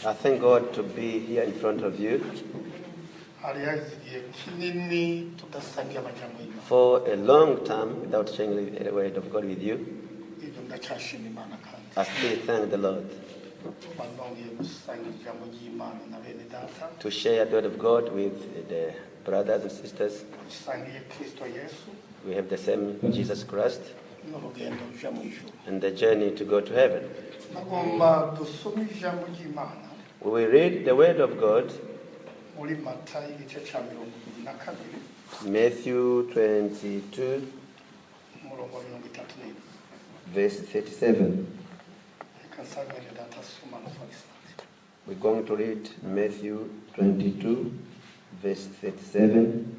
I thank God to be here in front of you. For a long time without sharing the word of God with you, I still thank the Lord to share the word of God with the brothers and sisters. We have the same Jesus Christ and the journey to go to heaven. We will read the word of God, Matthew 22, verse 37. We're going to read Matthew 22, verse 37.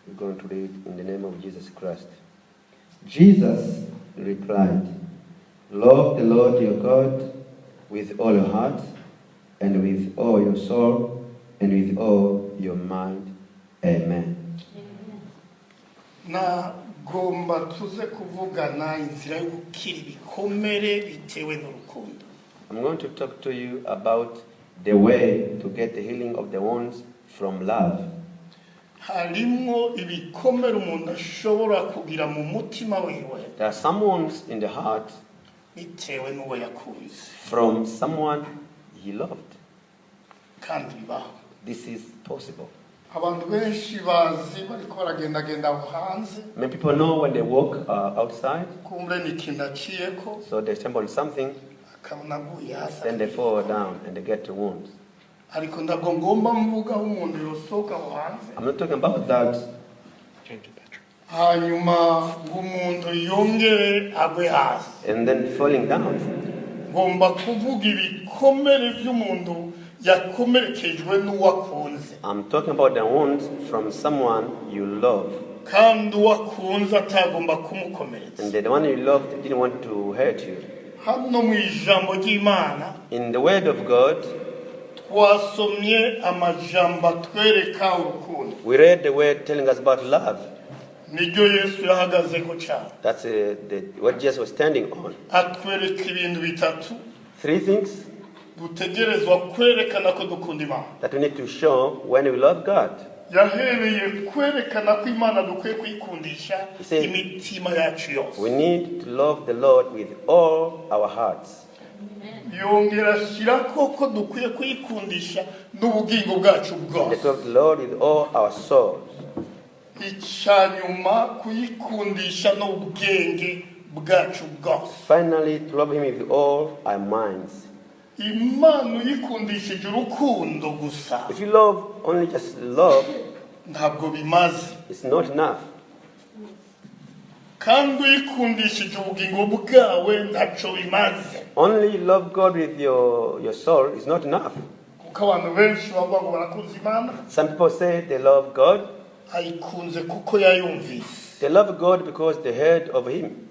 We're going to read in the name of Jesus Christ. Jesus replied, "Love the Lord your God with all your heart, and with all your soul, and with all your mind." Amen. Nagomba tuze kuvugana inzira yo gukira ibikomere bitewe n'urukundo. I'm going to talk to you about the way to get the healing of the wounds from love. Harimo ibikomere umuntu ashobora kugira mu mutima wiwe. There are some wounds in the heart bitewe n'uwo yakunze. From someone he loved. Kandi bibaho. This is possible. Abantu benshi bazi bariko baragendagenda hanze. Many people know when they walk outside. Kumbe ni kinaciyeko. So they stumble on something. Then they fall down and they get to wounds. I'm not talking about that. And then falling down. I'm talking about the wounds from someone you love. And the one you loved didn't want to hurt you. In the word of God, we read the word telling us about love. That's what Jesus was standing on. 3 things that we need to show when we love God. He said, we need to love the Lord with all our hearts. And to love the Lord with all our souls. Finally, to love Him with all our minds. If you love only just love, it's not enough. Only love God with your soul is not enough. Some people say they love God. They love God because they heard of Him.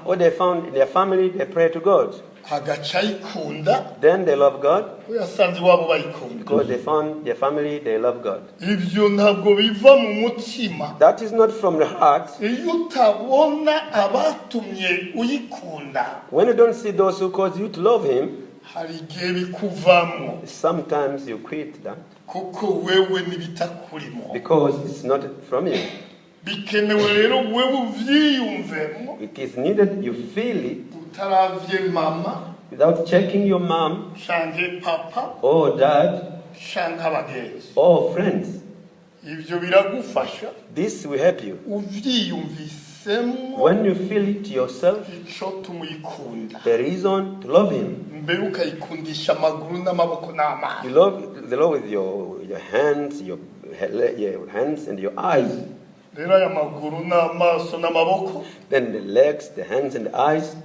Or they found in their family they pray to God. Then they love God because they found their family they love God. That is not from the heart. When you don't see those who cause you to love Him, sometimes you quit that because it's not from you. It is needed you feel it without checking your mom or dad or friends. This will help you. When you feel it yourself, the reason to love Him. You love the Lord with your hands, your hands and your eyes. Then the legs, the hands and the eyes.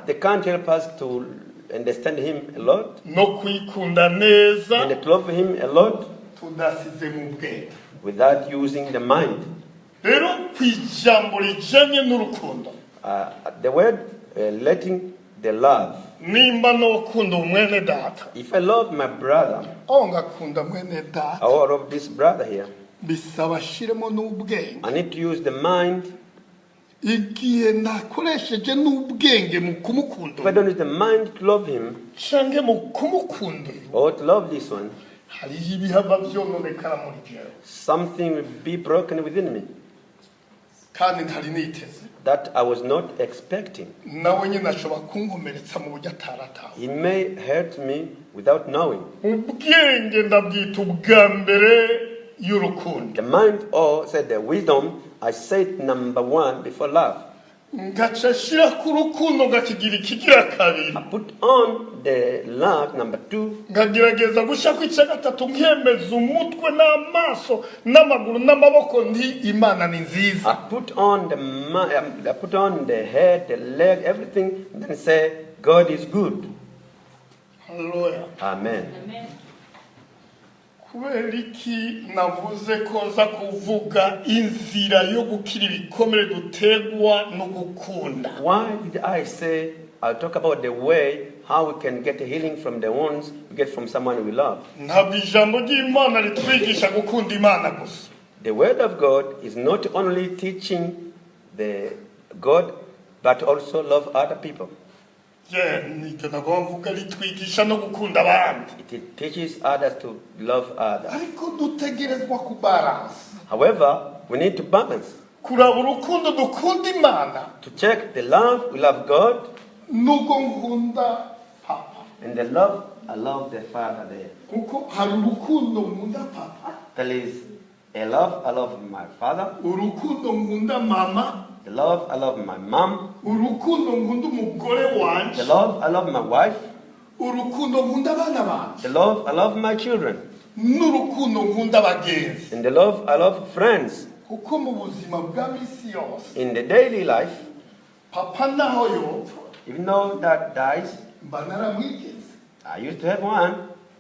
They can't help us to understand Him a lot and to love Him a lot without using the mind. The word letting the love. If I love my brother, I love this brother here, I need to use the mind igihe nakoresheje n'ubwenge mu kumukunda if I don't use the mind to love him canke mu kumukunda or to love this one, hariho ibihava vyononekara muri jewe something will be broken within me kandi ntari niteze that I was not expecting. nawe nyine ashobora kunkomeretsa mu buryo atarataha. He may hurt me without knowing. ubwenge ndabwita ubwa mbere y'urukundo. The mind, or said the wisdom, I said number one before love. ngaca shira ku rukundo ngakigira ikigira kabiri. I put on the love number two. ngagerageza gushaka icya gatatu nkemeza umutwe n'amaso n'amaguru n'amaboko nti Imana ni nziza. I put on the head, the leg, everything, and then say God is good. Hallelujah. Amen. kubera iki navuze ko nza kuvuga inzira yo gukira ibikomere dutegwa no gukunda? Why did I say I'll talk about the way how we can get healing from the wounds we get from someone we love? ntabwo ijambo ry'Imana ritwigisha gukunda Imana gusa. The word of God is not only teaching the God, but also love other people. nicyo nagomba mvuga ritwigisha no gukunda abandi. It teaches others to love others. ariko dutegerezwa kubalansa. However, we need to balance, kuraba urukundo dukunda Imana to check the love we love God nuko nkunda papa. and the love I love the Father there. kuko hari urukundo nkunda papa, There is a love I love my father, urukundo nkunda mama, the love I love my mom, urukundo nkunda umugore wanje, the love I love my wife, urukundo nkunda abana banje, the love I love my children, n'urukundo nkunda abagenzi. and the love I love friends. kuko mu buzima bwa misi yose In the daily life, papa naho yopfa even though dad dies, mba naramwigeze, I used to have one.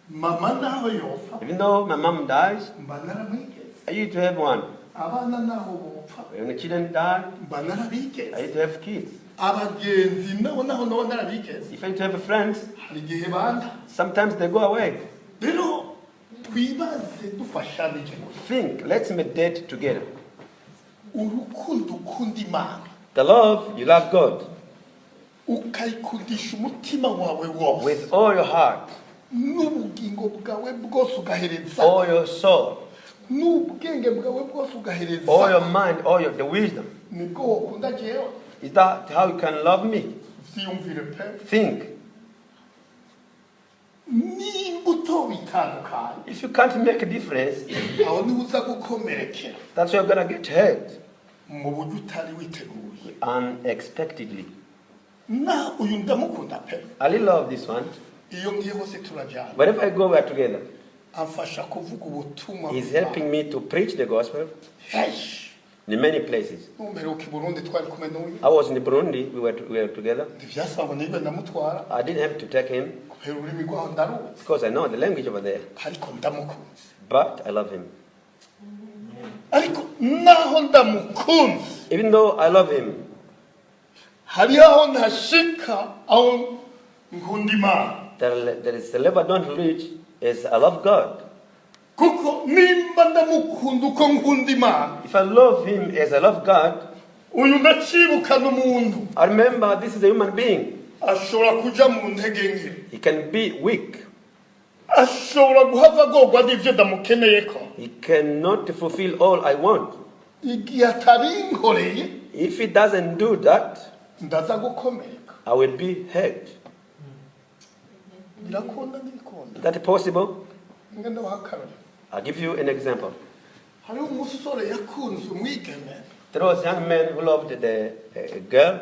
mama naho yopfa Even though my mom dies, mba naramwigeze, I used to have one. abana naho bopfa When the children die, mba I narabigeze, used to have kids. abagenzi nabo narabigeze. If I used to have friends, hari igihe banda. sometimes they go away. rero twibaze dufashanije Think, let's meditate together. urukundo ukunda Imana The love, you love God ukayikundisha umutima wawe wose with all your heart, n'ubugingo bwawe bwose ugahereza, all your soul, n'ubwenge bwawe bwose all ugahereza, your mind, the wisdom. nibwo wokunda jewe. Is that how you can love me? vyiyumvire pe, Think. nimba utobitandukanye If you can't make a difference, aho niho uza gukomerekera that's why you're gonna get hurt mu buryo utari witeguye. unexpectedly. na uyu ndamukunda pe, I really love this one. iyo ngiye hose turajyana, Wherever I go, we are together. amfasha kuvuga ubutumwa. He's helping me to preach the gospel Hesh. in many places. numperuka i Burundi twari kumwe n'uyu, I was in Burundi, we were together. ntivyasaba ngo nibe ndamutwara I didn't have to take him kubera ururimi rwaho ndaruzi, because I know the language over there. ariko ndamukunze. But I love him. ariko naho ndamukunze Even though I love him, hari aho ntashika aho nkunda Imana, there is a level I don't reach is I love God. kuko nimba ndamukunda uko nkunda Imana, If I love him as I love God, uyu ndacibukana umuntu I remember this is a human being. ashobora kuja mu ntege nke, He can be weak. ashobora guhava agorwa n'ivyo ndamukeneyeko. He cannot fulfill all I want. igihe atabinkoreye If he doesn't do that, ndaza gukomereka. I will be hurt. birakunda n'ibikunda. Is that possible? ngenda wakarore, I'll give you an example. hariho umusore yakunze umwigeme, There was a young man who loved the girl.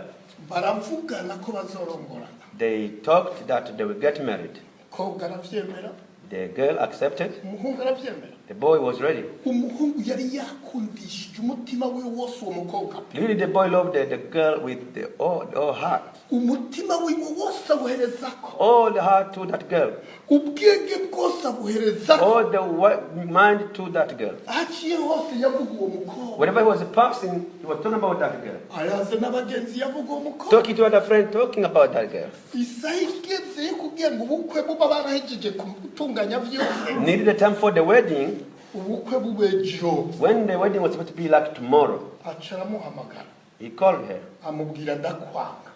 baravugana ko bazorongorana, They talked that they will get married. umukobwa aravyemera, The girl accepted. umuhungu aravyemera. The boy was ready. umuhungu yari yakundishije umutima we wose uwo mukobwa, Really, the boy loved the girl with the all heart. umutima we wose awuherezako, All the heart to that girl. ubwenge bwose abuherezako. All the mind to that girl. haciye hose yavuga uwo mukobwa, Whenever he was passing, he was talking about that girl. ayaze n'abagenzi yavuga uwo mukobwa. Talking to other friends, talking about that girl. isaha igeze yo kugira ngo ubukwe buba barahejeje gutunganya vyose, Needed the time for the wedding. ubukwe bube jo, When the wedding was supposed to be like tomorrow, aca aramuhamagara, He called her. amubwira ndakwanga.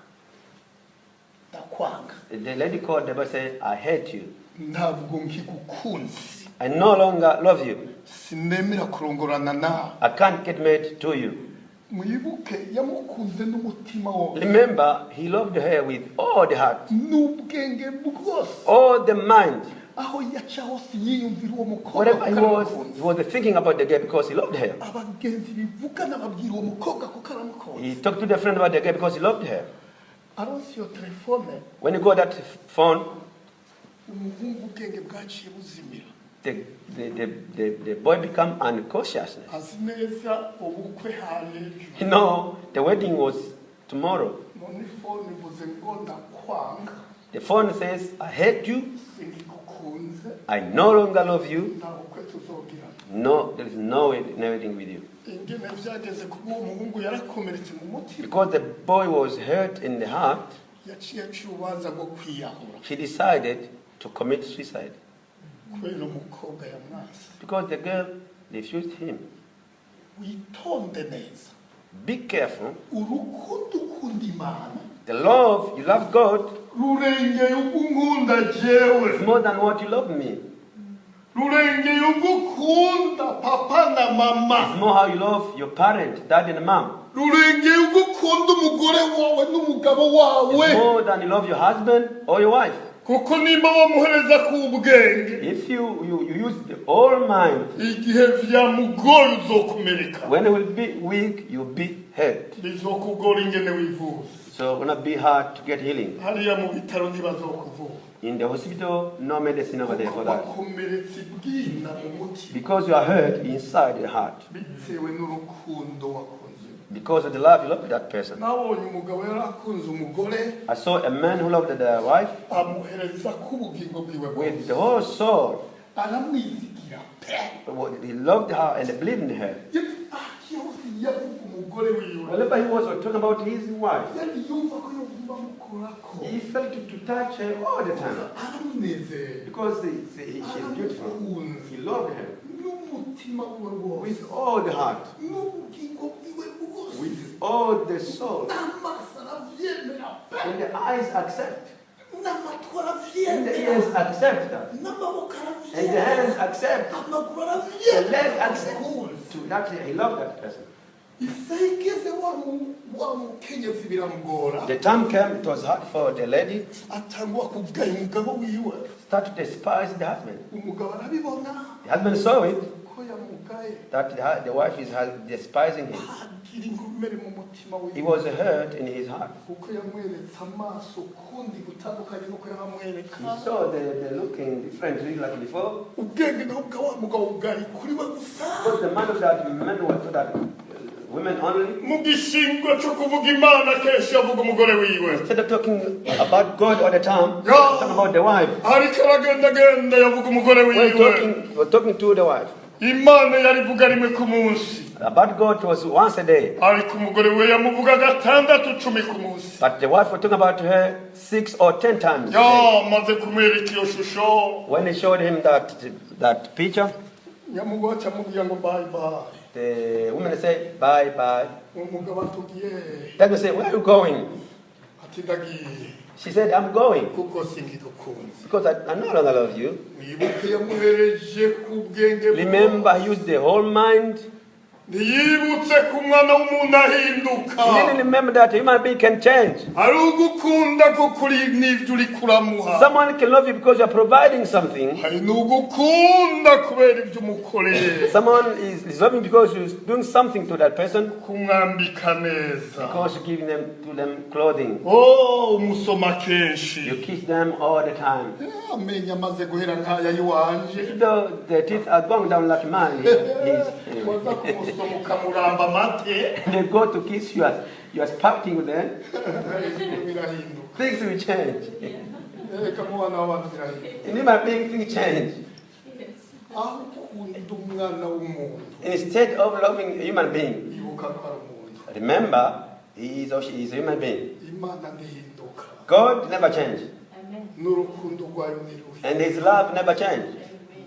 The lady called the boy and said, I hate you. Ntabwo nkigukunze. I no longer love you. Sinemera kurongorana nawe. I can't get married to you. Mwibuke yamukunze n'umutima wose. Remember, he loved her with all the heart, N'ubwenge bwose. all the mind. Aho yaca hose yiyumvira uwo mukobwa. Whatever he was thinking about the girl because he loved her. Abagenzi bivugana babwira uwo mukobwa kuko aramukunze. He talked to the friend about the girl because he loved her. Aronse iyo telefone. When he got that phone, Umuhungu ubwenge bwaciye buzimira. the boy became unconscious. Azi neza ubukwe haje. You know, the wedding was tomorrow. None phone ivuze ngo ndakwanga. The phone says, I hate you. Singikukunze. I no longer love you. Nta bukwe tuzogira. No, there is no wedding with you. Ingene vyageze kuba uwo muhungu yarakomeretse mu mutima. Because the boy was hurt in the heart, Yaciye aciye urubanza rwo kwiyahura. he decided to commit suicide. Kubera umukobwa yamwase. Because the girl refused him. Witonde neza. Be careful. Urukundo ukunda Imana. The love, you love God, Rurengeye ugunkunda jewe. is more than what you love me. Rurengeye ugukunda papa na mama. It's more how you love your parent, dad and mom. Rurengeye ugukunda umugore wawe n'umugabo It's wawe. more than you love your husband or your wife. Kuko nimba wamuhereza ku bwenge. If you use the whole mind, Igihe vyamugoye uzokomereka. when you will be weak, you'll be hurt. Bizokugora ingene wivuza. So it's going to be hard to get healing. Hariya mu bitaro ntibazokuvura. In the hospital, no medicine over there for that. Wakomeretse bwina mu mutima. Because you are hurt inside the heart. Bitewe n'urukundo wakunze. Because of the love you love that person. Nabonye umugabo yarakunze umugore. I saw a man who loved the wife Amuhereza k'ubugingo bwiwe with bwose. the whole soul. Aramwizigira pe. He loved her and believed in her. Yavuga umugore wiwe. Whenever he was talking about his wife, Yari yumva ko yumva mukorako. he felt to touch her all the time. Aramunezera. Because she's beautiful. He loved her N'umutima we wose. with all the heart, N'ubugingo bwiwe bwose. with all the soul. N'amaso aravyemera pe. And the eyes accept. N'amatwi And the aravyemera. ears accept that. N'amaboko And the aravyemera. hands accept. Amaguru The aravyemera. leg accept. To that he loved that person. Isaha igeze wa mukenyezi biramugora. The time came, it was hard for the lady, Atangwa kugaya umugabo wiwe. start to despise the husband. Umugabo arabibona The husband saw it, ko yamugaye. that the wife is despising him. Agira inkomere mu mutima He wiwe. was hurt in his heart. Kuko yamweretse amaso kundi gutandukanye nuko yaramwereka. He saw the looking differently like before. Ubwenge naho bwa wa mugabo bwari kuri we gusa. Because the man of that men were to that women only. Mu gishingo cyo kuvuga Imana kenshi avuga umugore wiwe. Instead of talking about God all the time, Yeah. talking about the wife. Ariko aragendagenda yavuga umugore wiwe. We're talking to the wife. Imana yarivuga rimwe ku munsi. About God was once a day. Ariko umugore we yamuvuga gatandatu cumi ku munsi. But the wife was talking about her 6 or 10 times a day. Yamaze kumwereka iyo shusho. When he showed him that picture, Nyamugwaca amubwira ngo bye bye. the woman said, bye bye. Umugabo atubwiye. Then we say, where are you going? Ati ndagiye. She said, I'm going. Kuko singikukunze. Because I no longer love you. Mwibuke yamuhereje ku bwenge. Remember, he used the whole mind. Ntiyibutse ku mwana w'umuntu ahinduka. He didn't remember that a human being can change. Ari ugukunda ko kuri n'ibyo uri kuramuha. Someone can love you because you're providing something. Hari n'ugukunda kubera ibyo umukoreye. Someone is loving because you're doing something to that person. Kumwambika neza. Because you're giving them clothing. Oh, umusoma kenshi. You kiss them all the time. Amenyo amaze guhera nk'aya y'iwanje. Even though the teeth are going down like mine, Waza kumusoma ukamuramba amate. they go to kiss you, you are sparking with them. Birahinduka. Things will change. Reka mu bana b'abantu birahinduka. In human being, things change. Aho ukunda umwana w'umuntu. Instead of loving a human being, Ibuka ko ari umuntu. remember, he is or she is a human being. Imana ntihinduka. God never changed. N'urukundo rwayo ntiruhinduka. And his love never changed.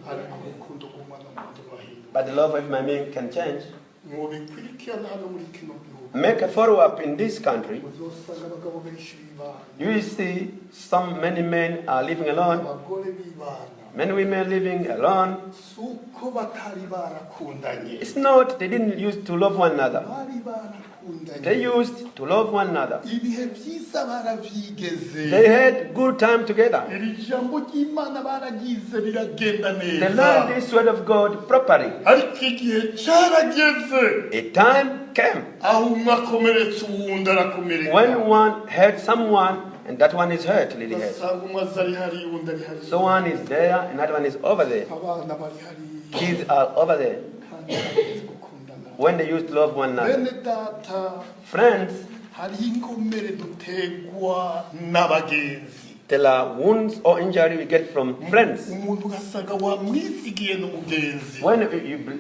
Ariko urukundo rw'umwana w'umuntu rurahinduka. But the love of human being can change. Mubikurikirana hano muri kino gihugu. make a follow-up in this country, uzosanga abagabo benshi bibana, you will see many men are living alone, abagore bibana, many women living alone. suko batari barakundanye, It's not they didn't used to love one another. bari They barakundanye, used to love one another. ibihe byiza baravyigeze, They had good time together. iri jambo ry'Imana baragize biragenda They neza, learned this word of God properly. ariko igihe carageze A time came aho umwe akomeretse uwundi arakomereka, when one hurt someone and that one is hurt, really hurt. ugasanga umwe aza ari hariya uwundi ari hariya, So one is there and that one is over there. abana bari hariya, Kids are over there. kandi barageze gukundana. When they used to love one another. Bene data, Friends, hariho inkomere dutegwa n'abagenzi, there are wounds or injury we get from friends. umuntu ugasanga wamwizigiye n'umugenzi, When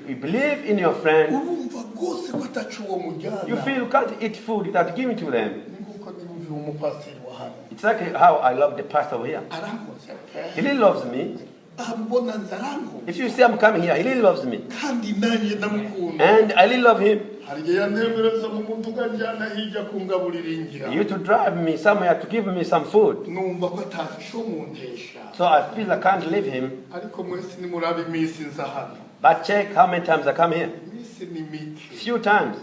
you believe in your friend, urumva rwose ko ataca uwo mujyana, you feel you can't eat food without giving to them. ni nk'uko niyumvira umupasiteri wa hano, It's like how I love the pastor over here. arankoze pe, He really loves me. ambona nzaranko, If you see I'm coming here, he really loves me. kandi nanjye ndamukunda, And I really love him. hari igihe yantemereza mu muduga njyana hirya kungaburira ingira, He used to drive me somewhere to give me some food. numva ko atafishe umuntesha, So I feel I can't leave him. ariko mwese nimuraba iminsi nza hano, But check how many times I come here. iminsi ni mike, Few times.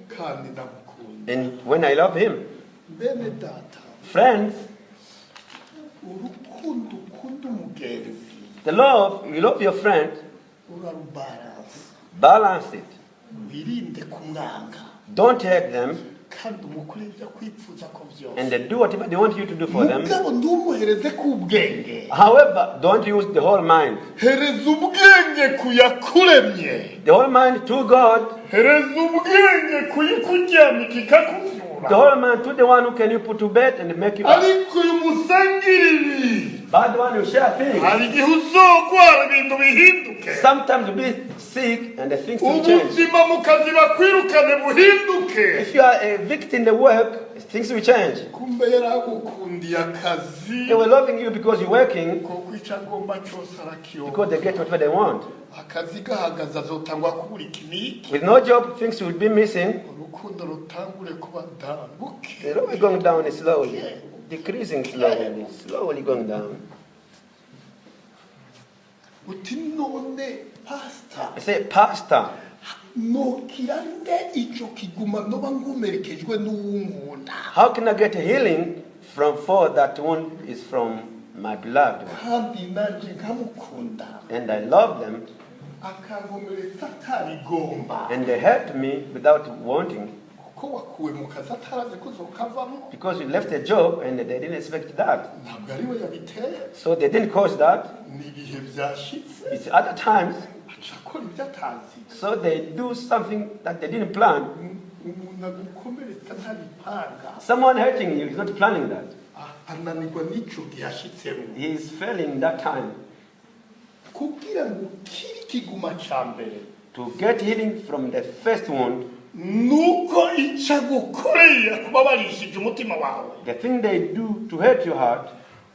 kandi ndamukunda. And when I love him, Bene data, friends, urukundo ukunda umugenzi the love, you love your friend, urarubaransa, balance it. wirinde kumwanga, Don't hate them kandi umukore ibyo kwipfuza ko byose, and then do whatever they want you to do for them. mugabo ndumuhereze ku bwenge, However, don't use the whole mind. hereza ubwenge kuyakuremye, The whole mind to God, hereza ubwenge kuyikuryamika the ikakuvyura, whole mind to the one who can you put to bed and make you up. ariko uyu musangira ibi, But the one who share things. hari igihe uzogwara ibintu bihinduke, Sometimes you be sick and the things will change. ubuzima mu kazi bakwirukane buhinduke, If you are a victim in the work, things will change. kumbe yaragukundiye akazi, They were loving you because you're working, kuko icyo agomba cyose arakiyoba, because they get whatever they want. akazi gahagaze azotangwa kubura iki n'iki, With no job, things will be missing. urukundo rutangure kuba buke, The love is going down slowly, decreasing slowly going down. uti none pastor, I say, Pastor, nokira nde icyo kiguma noba nkomerekejwe n'uwunkunda, how can I get healing for that wound is from my beloved one? kandi nanjye nkamukunda, And I love them, akankomeretsa atarigomba, and they hurt me without wanting, kuko wakuwe mu kazi atarazi ko uzokavamo, because you left a job and they didn't expect that. ntabwo ari we yabiteye, So they didn't cause that. ni ibihe byashitse, It's other times, aca akora ibyo atazi, so they do something that they didn't plan. umuntu agukomeretsa ntabipanga, Someone hurting you is not planning that. ananirwa n'icyo gihe ashitsemo, He is failing that time. kugira ngo ukire ikiguma cya mbere, To get healing from the first wound, nuko icyo agukoreye akubabarishije umutima wawe, the thing they do to hurt your heart,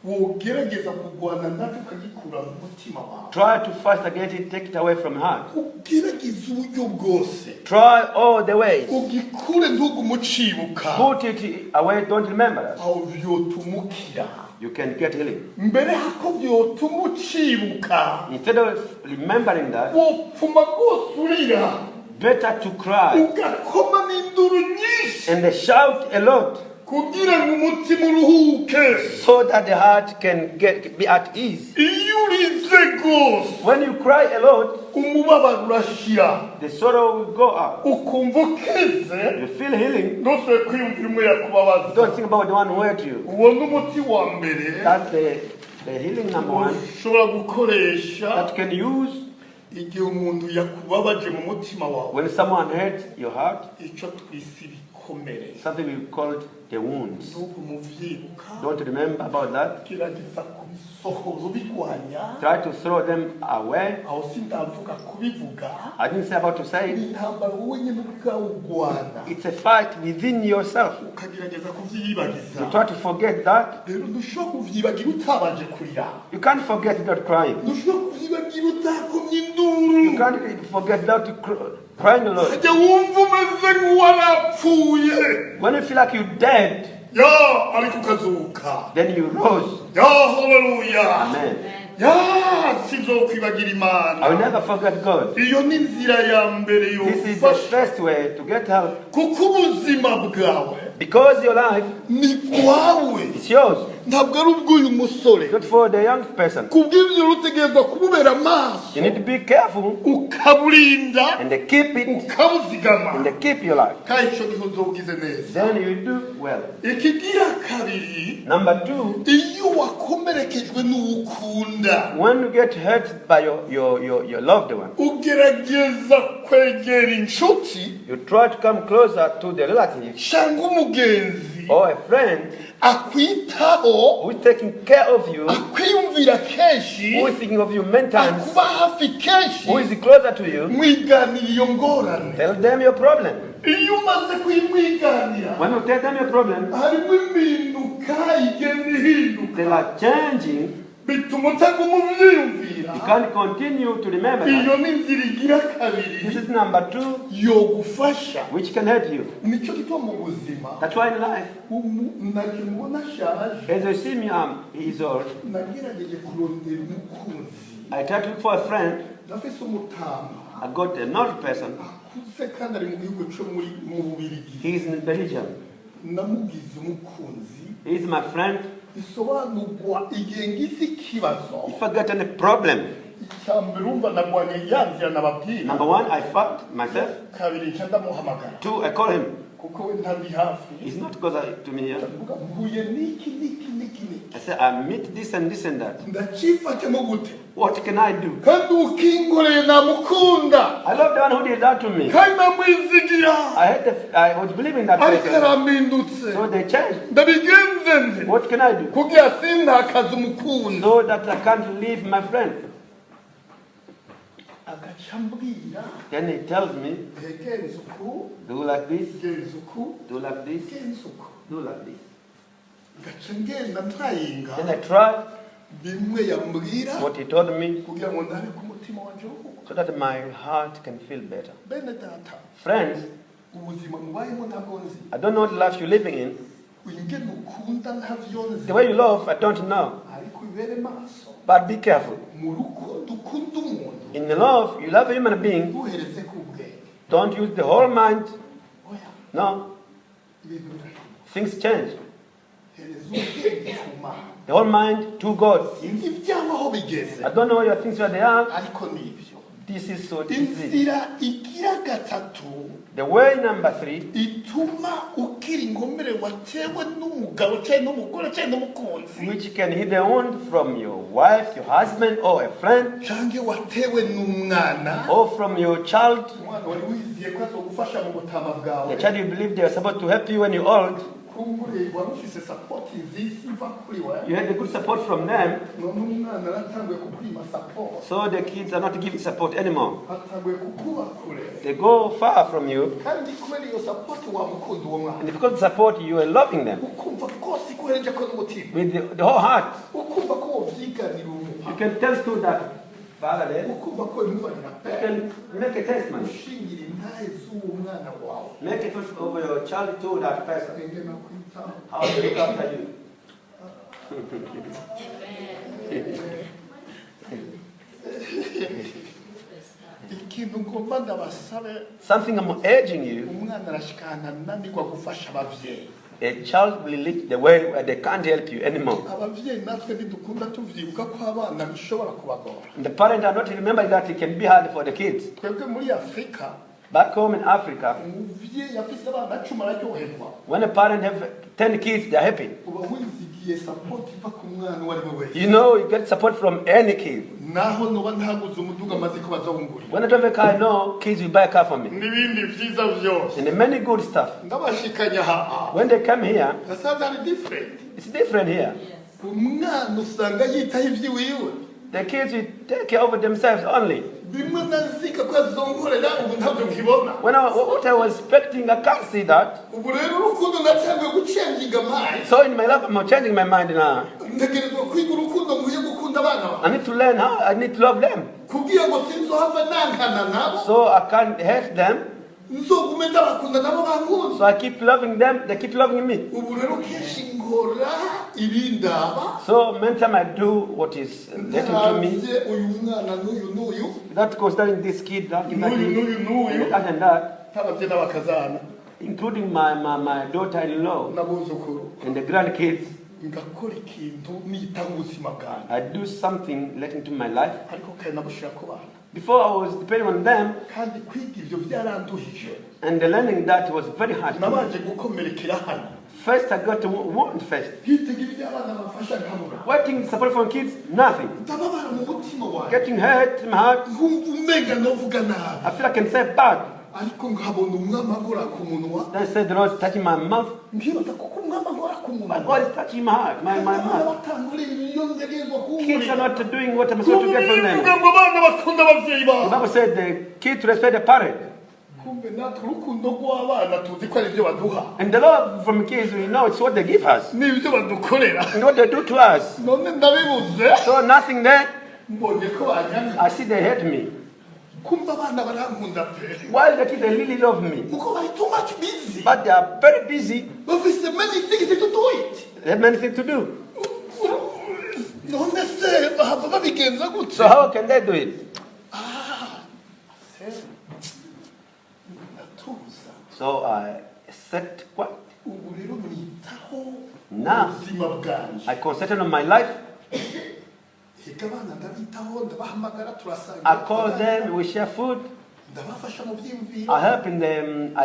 wogerageza kurwana nacyo ukagikura mu mutima wawe, try to fight against it, take it away from heart. ugerageza uburyo bwose Try all the ways. ugikure ntugume ucibuka, Put it away, don't remember that. aho vyotuma ukira, You can get healing. mbere hako vyotuma ucibuka, Instead of remembering that, wopfuma rwose urira, better to cry ugakoma n'induru nyinshi, and shout a lot kugira ngo umutima uruhuke. so that the heart can be at ease. Iyo urize rwose When you cry a lot, umubabaro urashira, the sorrow will go up. ukumva ukeze, You feel healing. ntosubire kwiyumvira umwe yakubabaza, Don't think about the one who hurt you. uwo ni umuti wa mbere That's the healing number one ushobora gukoresha that you can use igihe umuntu yakubabaje mu mutima wawe, when someone hurts your heart. icyo twise ibikomere, Something we call the wounds. ntugu muvyibuka, Don't remember about that. gerageza kubisohora ubigwanya, Try to throw them away. aho sindavuga kubivuga, I didn't say about to say ni it. intambara wowe nyine ubwawugwana, It's a fight within yourself. ukagerageza kuvyiyibagiza. You try to forget that. Rero ntushobora kuvyibagira utabanje kurira, You can't forget without crying. ntushobora kuvyibagira utakomye induru, You can't forget without crying a lot. ajya wumva umeze nk'uwarapfuye When you feel like you're dead, ya ariko ukazuka then you rose. ya haleluya Amen. ya sinzokwibagira I imana will never forget God. iyo ni inzira ya mbere This is the yofasha first way to get help. kuko ubuzima bwawe Because your life ni kwawe is yours. ntabwo ari ubw'uyu musore Not for the young person. kubw'ibyo rutegerezwa kumubera amaso You need to be careful ukaburinda and keep it ukabuzigama and keep your life. kandi icyo gihe uzobwize neza Then you do well. ikigira kabiri Number 2, iyo wakomerekejwe n'uwukunda when you get hurt by your loved one, ugerageza kwegera inshuti you try to come closer to the relative cyangwa umugenzi or a friend akwitaho who is taking care of you, akwiyumvira kenshi who is thinking of you many times, akuba hafi kenshi who is closer to you. mwiganira iyo ngorane Tell them your problem. iyo umaze kuyimwiganira When you tell them your problem, harimo impinduka igenda ihinduka they are changing. bituma utaguma ubyiyumvira You can't continue to remember that. iyo ni inzira igira kabiri This is number 2, yogufasha which can help you. nicyo gituma mu buzima That's why in life, nakimubona ashaje as you see me, he's old. nagerageje kurondera umukunzi I tried to look for a friend. nafise umutama I got an old person. akuze kandi ari mu gihugu cyo mu Bubirigi He's in Belgium. namugize umukunzi He's my friend. bisobanurwa igihe ngize ikibazo If I get any problem, icya mbere umva narwanye yanzira nababwira number 1, I fought myself. kabiri nca ndamuhamagara 2, I call him. kuko we ntari hafi He's not closer to me here. ndavuga mpuye niki I say, I meet this and this and that. ndacifatemo gute What can I do? kandi ukinkoreye namukunda I love the one who did that to me. kandi namwizigira I was believing that ariko person. arambindutse So they changed. ndabigenze nze What can I do? kugira sintakaze umukunda So that I can't leave my friend. agaca ambwira Then he tells me, genza uku do like this, genza uku do like this, genza uku do like this. ngaca ngenda ntayinga Then I tried bimwe yambwira what he told me kugira ngo ndabe ko umutima wanje uruhuka so that my heart can feel better. bene data Friends, ubuzima mubayemo ntabwo nzi I don't know what life you're living in. ingene ukunda ntabyo nzi The way you love, I don't know. ariko ibere maso But be careful. mu rukundo ukunda umuntu In love, you love a human being. ntuhereze ku bwenge Don't use the whole mind. oya No. ibintu birashoboka Things change. hereza ubwenge ku mana The whole mind to God. sinzi ibyawe aho bigeze I don't know your things where they are. ariko ni ibyo This is so easy. inzira igira gatatu The way number 3 ituma ukira inkomere watewe n'umugabo cyangwa n'umugore cyangwa n'umukunzi which can heal the wound from your wife, your husband, or a friend, cyangwa watewe n'umwana or from your child. umwana wari wiziye ko azogufasha mu butama bwawe The child you believe they are supposed to help you when you're old. kumbure wari ufise sapoti nziza iva kuri we You had the good support from them, none umwana aratanguye kukwima sapoti so the kids are not giving support anymore. atanguye kukuba kure They go far from you, kandi kubera iyo sapoti wamukunda uwo mwana and because of support, you are loving them ukumva rwose ikohereje ko n'umutima with the whole heart. ukumva ko wovyiganira umuntu You can tell to that father there. ukumva ko bimuvanira You pe can make a testament. ushingira intahe z'uwo mwana wawe Make a testament over your child to that person. enge nakwitaho How they look after you. ikintu ngomba ndabasabe Something I'm urging you. umwana arashikana nanirwa gufasha abavyeyi A child will reach the way where they can't help you anymore. abavyeyi natwe ntidukunda tuvyibuka ko abana bishobora kubagora And the parents are not remembering that it can be hard for the kids. twebwe muri afurika Back home in Africa, umuvyeyi afise abana cumi araryoherwa when a parent have 10 kids, they're happy. uba wizigiye sapoti iva ku mwana uwo ari we wese You know, you get support from any kid. naho noba ntaguze umuduga amaze ko bazawungurira When I drive a car, I know kids will buy a car for me. n'ibindi vyiza vyose And many good stuff. ndabashikanya aha When they come here, gasaza ari different it's different here. umwana usanga yitaho ivyiwiwe The kids will take care of themselves only. bimwe nazika ko azonkorera ubu ntabyo nkibona What I was expecting, I can't see that. ubu rero urukundo natanguye gucenginga amazi So in my life, I'm changing my mind now. ntegerezwa kwiga urukundo nkwiye gukunda abana I need to learn how. I need to love them. kugira ngo sinzohava nankana nabo So I can't hate them. nzogume ndabakunda nabo bankunze So I keep loving them. They keep loving me. ubu rero kenshi ngora ibindaba So many times I do what is letting to me. ntaravye uyu mwana n'uyu Without considering this kid, that, n'uyu that and that, ntaravye n'abakazana including my daughter-in-law n'abuzukuru and the grandkids. ngakora ikintu nitaho ubuzima bwanjye I do something relating to my life. ariko kare nabushira ku bana Before I was depending on them, kandi kwiga ivyo byaranduhije and the learning that was very hard to me. nabanje gukomerekera hano First, I got to wound first. hitega ibyo abana bafasha nkabura Waiting support from kids, nothing. ndababara mu mutima wanjye Getting hurt in my heart, nkumva umenga novuga nabi I feel I can say bad. ariko nkabona umwami agora ku munwa Then I said the Lord is touching my mouth, nkibaza kuko umwami agora ku but munwa God is touching my heart, my mouth. batanguriye iyo nzegezwa Kids are not doing what I'm supposed to get from them. ngo abana bakunda abavyeyi The babo Bible said the kids respect the parent. kumbe natwe urukundo rw'abana tuzi ko ari ibyo baduha And the love from kids, we know it's what they give us n'ibyo badukorera and what they do to us. none ndabibuze So nothing there. mbonye ko banyanga I see they hate me. kumva abana barankunda pe While the kids, they really love me. kuko bari too much busy But they are very busy. bafise many things to do it They have many things to do. none se bahava babigenza gutya So how can they do it? ndatuza So I set what? ubu rero mwitaho Now ubuzima bwanjye I concentrate on my life. higa abana ndabitaho ndabahamagara I turasangira call them, we share food. ndabafasha mu byiyumviro I help in the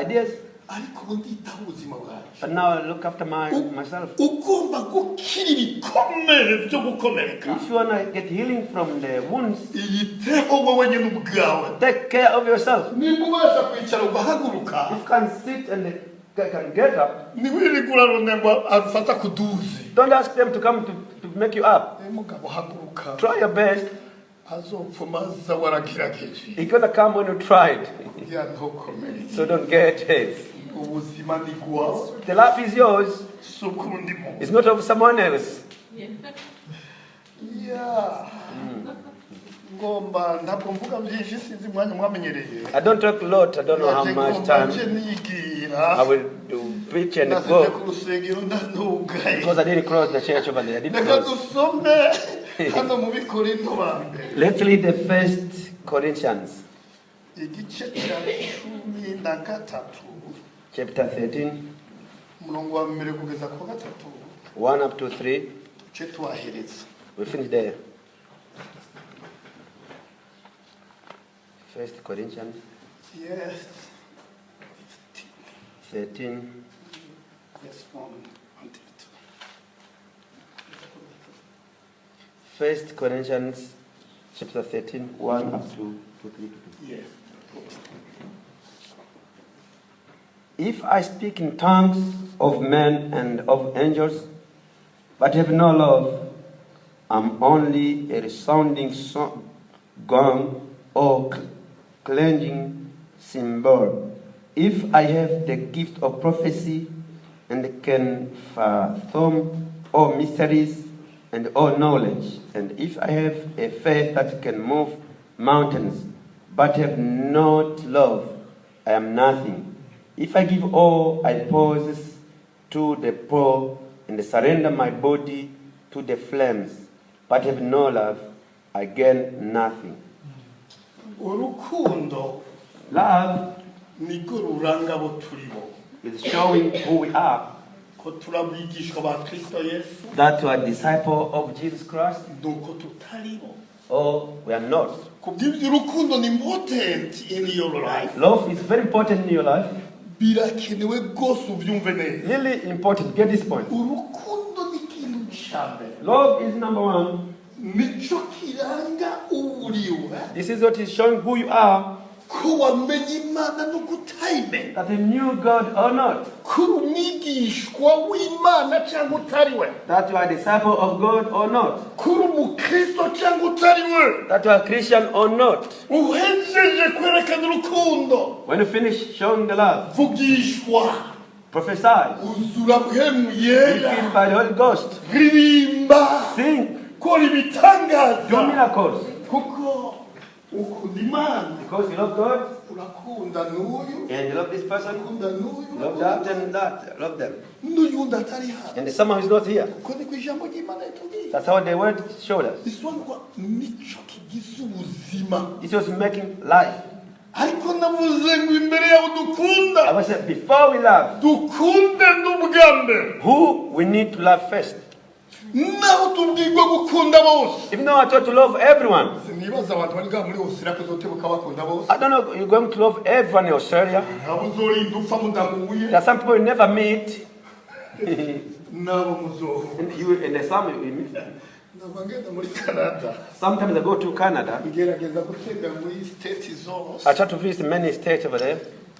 ideas. ariko ubu nditaho ubuzima bwanjye But now I look after myself. ugomba gukira ibikomere byo gukomereka If you want to get healing from the wounds, iyiteho wowe nyine ubwawe take care of yourself. niba ubasha kwicara ugahaguruka If you can sit and can get up, ntiwirirwe uraronderwa arufata kuduze don't ask them to come to make you up. mugabo haguruka Try your best. azopfuma aza waragerageje It's going to come when you tried. ya ntukomere So don't get hurt. ubuzima ni bwawe The life is yours. si ukundi muntu It's not of someone else. ya ngomba ntabwo mvuga byinshi sinzi umwanya mwamenyereye I don't talk a lot. I don't know how much time nje nigira I will do preach and nasize go. ku rusengero ndanugaye Because I didn't close the church over there. I didn't reka close. dusome hano mu bikorinto ba mbere Let's read the first Corinthians, igice cya 13 chapter 13, umurongo wa mbere kugeza ku wa 3 1 up to 3. ce twahereza We finish there. First Corinthians yes 13, yes one until two. First Corinthians chapter 13, 1 up to 3. Yes. If I speak in tongues of men and of angels, but have no love, I'm only a resounding gong or clanging cymbal. If I have the gift of prophecy and can fathom all mysteries and all knowledge, and if I have a faith that can move mountains, but have not love, I am nothing. If I give all I possess to the poor and surrender my body to the flames, but have no love, I gain nothing. urukundo Love niko ruranga abo turibo is showing who we are, ko turabigishwa ba Kristo Yesu that we are disciple of Jesus Christ, nuko tutaribo or we are not. kubw'ibyo urukundo ni important in your life Love is very important in your life, birakenewe rwose ubyumve neza really important. Get this point. urukundo ni ikintu cya mbere Love is number one. nicyo kiranga uriwe This is what is showing who you are, ko wamenye imana no kutayimenya that you knew God or not, ko uri umwigishwa w'imana cyangwa utari we that you are a disciple of God or not, ko uri umukristo cyangwa utari we that you are a Christian or not. uhejeje kwerekana urukundo When you finish showing the love, vugishwa prophesy, uzura mpemu be yera filled by the Holy Ghost, ririmba sing, kora Do ibitangaza miracles. kuko ukunda Imana Because you love God urakunda n'uyu and you love this person. ukunda n'uyu You love that and that. Love them. n'uyundi atari hano And someone who is not here. kuko ni ku ijambo ry'Imana ritubwira That's how the word showed us. bisobanurwa nico kigize ubuzima It was making life. ariko navuze ngo imbere yawe dukunda I was saying, before we love, dukunde n'ubwa mbere who we need to love first. naho tubwirwa gukunda bose Even though I taught to love everyone, sinibaza abantu bari ngaha muri Australia kuzotebuka bakunda bose I don't know, you're going to love everyone in Australia. nabo uzorinda upfa mudahuye There are some people you never meet. nabo muzohura And you, and there's some you meet. naba ngenda muri Canada Sometimes I go to Canada. ngerageza gutembera muri state zose I try to visit many states over there.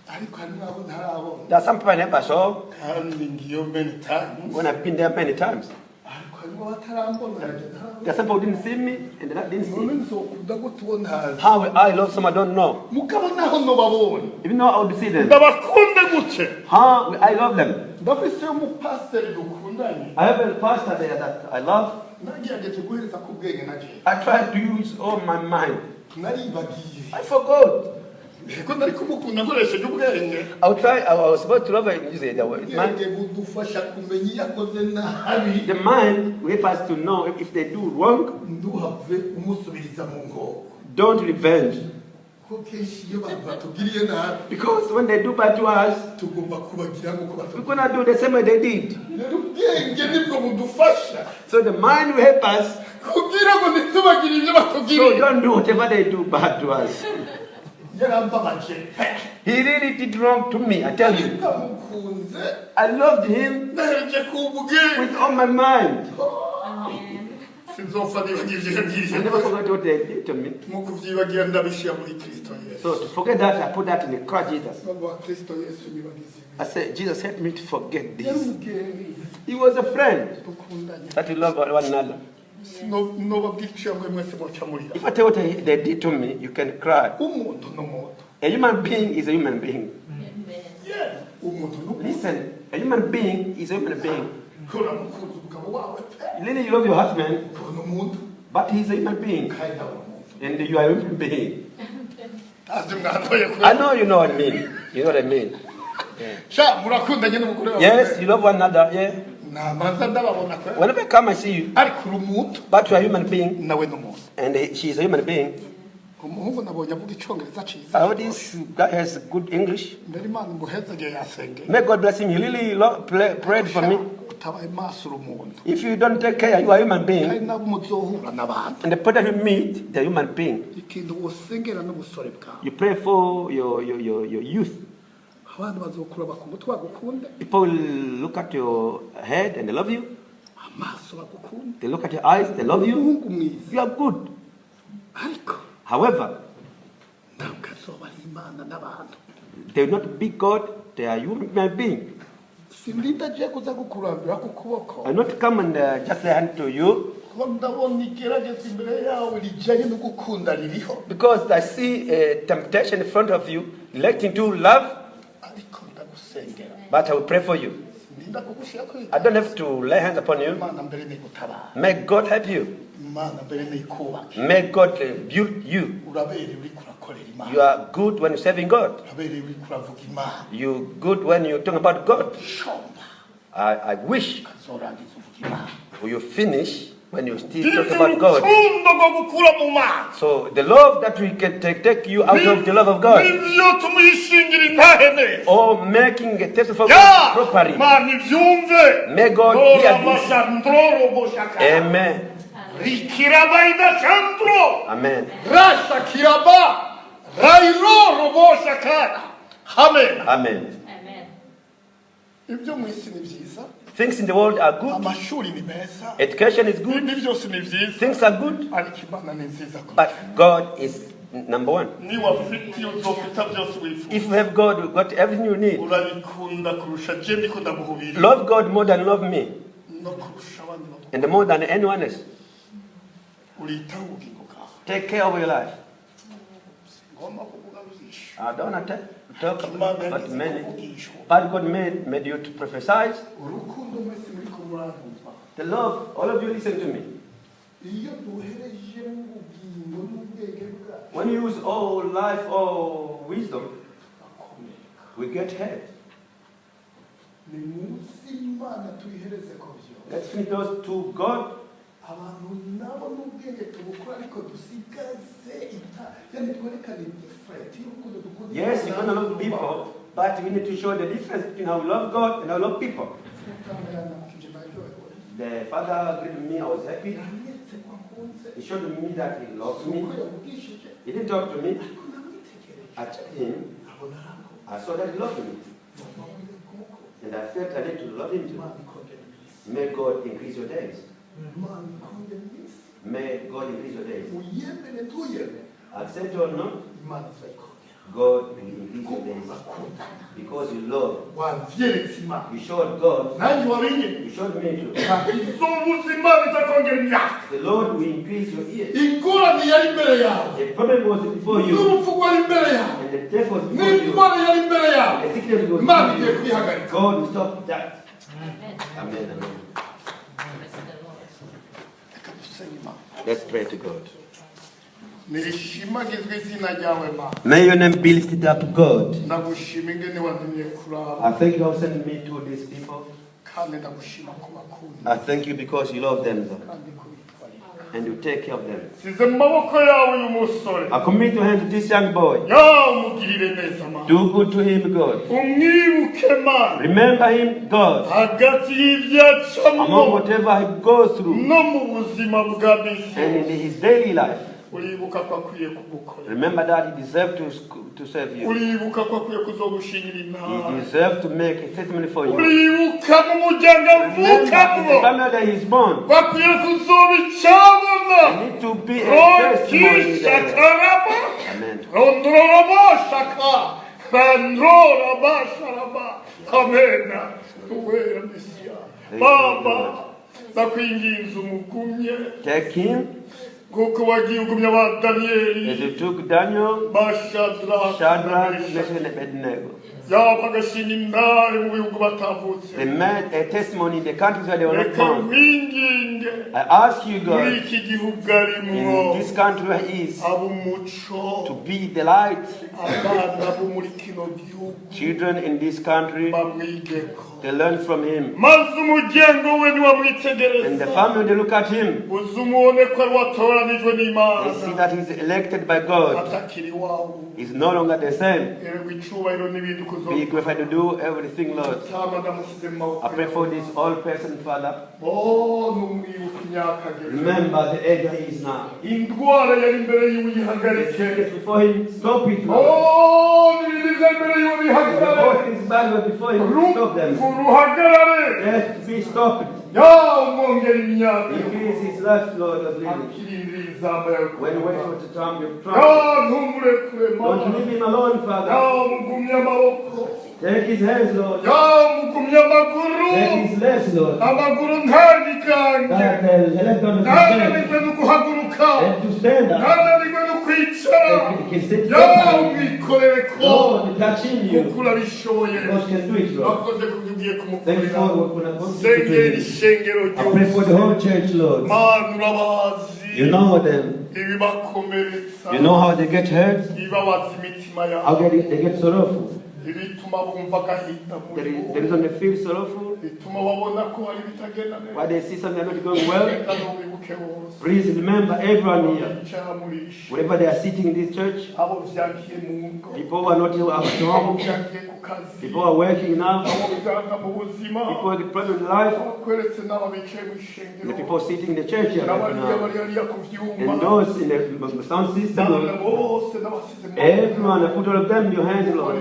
ariko hari n'abo ntarabona There are some people I never saw kandi ngiyo many times when I've been there many times. ariko harimo abatarambona ntarabona There are some people who didn't see me and they didn't see none me. nzokunda gute uwo ntazi How will I love someone I don't know? mugabo naho nobabonye Even though I would see them. ndabakunde gute How will I love them? ndafise umupasiteri dukundanye I have a pastor there that I love. nagerageje guhereza ku bwenge na jewe I tried to use all my mind. naribagiye I forgot. ko nari kumukunda nkoresheje ubwenge I was supposed to love her and use it. The mind, ubwenge budufasha kumenya iyo akoze nabi the mind will help us to know if they do wrong, nduhave umusubiriza mu ngoko don't revenge. ko kenshi iyo abantu batugiriye nabi Because when they do bad to us, tugomba kubagira nk'uko we're batugiriye going to do the same way they did. rero ubwenge nibwo budufasha So the mind will help us. kugira ngo ntitubagire ibyo So batugiriye don't do whatever they do bad to us. yarambabaje He really did wrong to me, I tell you. ndamukunze I loved him nahereje ku bwenge with all my mind. sinzopfa nibagira ibyo I yagiriye never forgot what they did to me. nk'uko ubyibagira ndabishyira muri kristo yesu So to forget that, I put that in the Christ Jesus. bavuga kristo yesu nibagize I said, Jesus, help me to forget yari this. umugeni He was a friend dukundanye that we love one another. nobabwira icyo ngo mwese muca muri If I tell you what they did to me, you can cry. umuntu n'umuntu A human being is a human being. umuntu n'umuntu Listen, a human being is a human being. uramukunze umugabo wawe pe Really, you love your husband, ukabona umuntu but he's a human being. kandi aba umuntu And you are a human being. ntazi mwantoye I know you know what I mean. You know what I mean. sha murakundanye n'umugore wawe Yes, you love one another, yeah. nabanza ndababona pe Whenever I come, I see you. ariko uri umuntu But you are a human being, nawe n'umuntu and she is a human being. umuhungu nabonye avuga icyongereza cyiza Oh, this guy has good English. mbere imana imuhezageye yasengeye May God bless him. He really prayed for me. utabaye maso uri umuntu If you don't take care, you are a human kandi being. nabo muzohura n'abantu And the person you meet, the human being. ikintu wosengera n'ubusore bwawe You pray for your youth. abana bazokura bakumutwe bagukunde People will look at your head and they love you. amaso bagukunde They look at your eyes, they love you. umuhungu mwiza You are good. ariko However, ntabwo azoba ari imana n'abantu they will not be God, they are human being. sindinda agiye kuza gukurambira ku kuboko I not come and just lay hand to you ko ndabona igerageza imbere yawe rijyanye no gukunda ririho because I see a temptation in front of you, electing to love, ariko ndagusengera but I will pray for you. sindinda kugushyira kuri I don't have to lay hands upon you. imana mbere ni gutabara May God help you. imana mbere ni kubaka May God build you. urabereye uri kurakorera You imana are good when you're serving God. urabereye uri kuravuga imana You're good when you talk about God. shomba I wish ukazorangiza uvuga imana you finish when you still talk about God. urukundo rwo gukura mu maso So the love that we can take you out of the love of God, nibyo tumuyishingira intahe neza or making a test for ya God properly. mana ibyumve May God hear this. amashandroro boshaka Amen. rikiraba idashandro Amen. rasha kiraba rairoro boshaka amen Amen. ibyo mu isi ni byiza Things in the world are good. amashuri ni meza Education is good. ibindi byose ni byiza Things are good. ariko imana ni nziza But God is number one. niba ufite iyo uzofita byose wifuza If you have God, you've got everything you need. urabikunda kurusha je ndiko ndaguhubira Love God more than love me, no kurusha abandi bagukunda and more than anyone else. uritaho ubugingo bwawe Take care of your life. ngomba kuvuga byinshi I don't want to talk about many. But God made you to prophesy. urukundo mwese muri kumuranyumva The love, all of you listen to me. When you use all life, all wisdom, we get hurt. Let's finish those to God. Yes, you're going to love people, but we need to show the difference between how we love God and how we love people. The father agreed with me, I was happy. He showed me that he loved me. He didn't talk to me. I checked him. I saw that he loved me. And I felt I need to love him too. May God increase your days. May God increase your days. Accept or not, God will increase your days. Because you love. You showed God. You showed me too. The Lord will increase your years. The problem was before you. And the death was before you. And the sickness was before you. God will stop that. Amen. Amen. Let's pray to God. May your name be lifted up, God. I thank you for sending me to these people. I thank you because you love them, and you take care of them. I commit your hand to this young boy. Do good to him, God. Remember him, God, among whatever he goes through and in his daily life. Remember that he deserved to serve you. He deserved to make a statement for you. Remember the family that he's born. You need to be a testimony there. Amen. Take him. As you took Daniel, Shadrach, Meshach, and Abednego. They made a testimony in the countries where they were not born. I ask you, God, in this country where he is, to be the light. Children in this country, they learn from him. And the family, they look at him. They see that he's elected by God. He's no longer the same. Be glorified to do everything, Lord. I pray for this old person, Father. Remember the age he is now. The sickness before him, stop it, Lord. The host is bad before him, stop them. Let be stopped. Increase his life, Lord, of living. When you wait for the time of trouble, don't leave him alone, Father. Take his hands, Lord. Take his legs, Lord. Let to stand up. He can sit down. Lord, touching you. God can do it, Lord. Thank you for what we're going to do. I pray for the whole church, Lord. You know them. You know how they get hurt. How they get sorrowful. The reason they feel sorrowful, why they see something not going well. Please remember everyone here, wherever they are sitting in this church, people who are not at home, people who are working now, people with the problem in life, and the people sitting in the church here right now, and those in the sound system, everyone, I put all of them in your hands, Lord.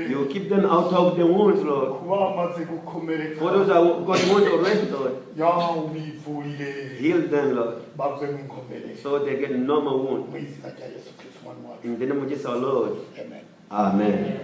You keep them out of the wounds, Lord. For those that got wounds already, Lord, heal them, Lord, so they get normal wounds. In the name of Jesus our Lord. Amen. Amen.